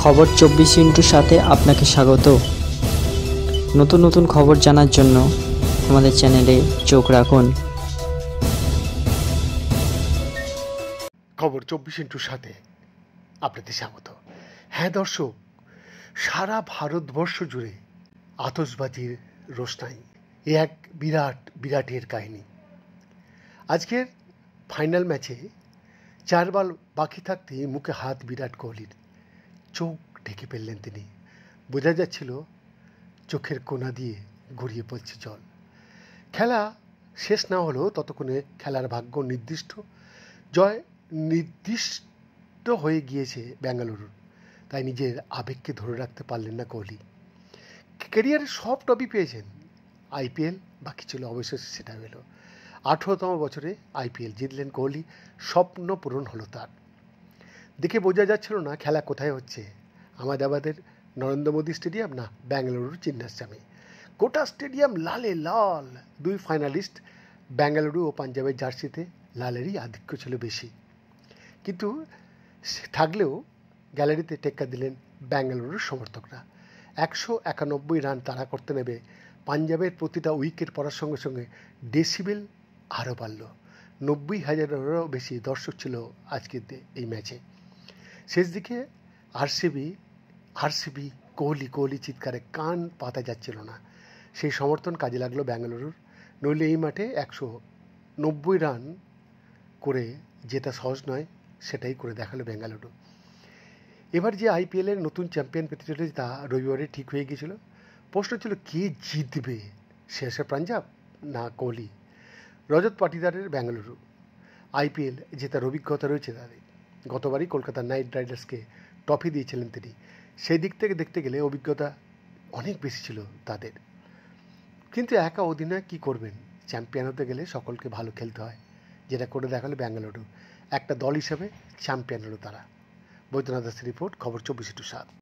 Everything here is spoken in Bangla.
খবর 24 সাথে আপনাকে স্বাগত। নতুন নতুন খবর জানার জন্য আমাদের চ্যানেলে চোখ রাখুন। খবর 24 সাথে আপনাদের স্বাগত। হ্যাঁ দর্শক, সারা ভারতবর্ষ জুড়ে আতশবাজির রোশনাই, এ এক বিরাটের কাহিনী। আজকের ফাইনাল ম্যাচে 4 বল বাকি থাকতে মুখে হাত বিরাট কোহলির, চোখ ঢেকে ফেললেন তিনি। বোঝা যাচ্ছিল চোখের কোনা দিয়ে গড়িয়ে পড়ছে জল। খেলা শেষ না হলেও ততক্ষণে খেলার ভাগ্য নির্দিষ্ট, জয় নির্দিষ্ট হয়ে গিয়েছে বেঙ্গালুরুর। তাই নিজের আবেগকে ধরে রাখতে পারলেন না কোহলি। ক্যারিয়ারের সব ট্রফি পেয়েছেন, আইপিএল বাকি ছিল, অবশেষে সেটা হলো। 18তম বছরে আইপিএল জিতলেন কোহলি, স্বপ্ন পূরণ হলো তার। দেখে বোঝা যাচ্ছিল না খেলা কোথায় হচ্ছে, আহমেদাবাদের নরেন্দ্র মোদী স্টেডিয়াম না বেঙ্গালুরুর চিন্নাস্বামী। গোটা স্টেডিয়াম লালে লাল। দুই ফাইনালিস্ট বেঙ্গালুরু ও পাঞ্জাবের জার্সিতে লালেরই আধিক্য ছিল বেশি, কিন্তু থাকলেও গ্যালারিতে টেক্কা দিলেন বেঙ্গালুরুর সমর্থকরা। 191 রান তাড়া করতে নেবে পাঞ্জাবের প্রতিটা উইকেট পড়ার সঙ্গে সঙ্গে ডেসিবেল আরও বাড়ল। 90,000-এরও বেশি দর্শক ছিল আজকের এই ম্যাচে। শেষ দিকে আরসিবি কোহলি চিৎকারে কান পাতা যাচ্ছিল না। সেই সমর্থন কাজে লাগলো বেঙ্গালুরুর। নইলে এই মাঠে 190 রান করে জেতা সহজ নয়, সেটাই করে দেখালো বেঙ্গালুরু। এবার যে আইপিএলের নতুন চ্যাম্পিয়ন পেতে চলেছে তা রবিবারে ঠিক হয়ে গিয়েছিল। প্রশ্ন ছিল কে জিতবে, শেষে পাঞ্জাব না কোহলি। রজত পাটিদারের বেঙ্গালুরু, আইপিএল জেতার অভিজ্ঞতা রয়েছে তাদের। গতবারই কলকাতা নাইট রাইডার্সকে ট্রফি দিয়েছিলেন তিনি। সেই দিক থেকে দেখতে গেলে অভিজ্ঞতা অনেক বেশি ছিল তাদের। কিন্তু একা অধিনায়ক কী করবেন, চ্যাম্পিয়ন হতে গেলে সকলকে ভালো খেলতে হয়, যেটা করে দেখালো বেঙ্গালুরু। একটা দল হিসেবে চ্যাম্পিয়ন হলো তারা। বৈদ্যনাথ দাসের রিপোর্ট, খবর 24/7।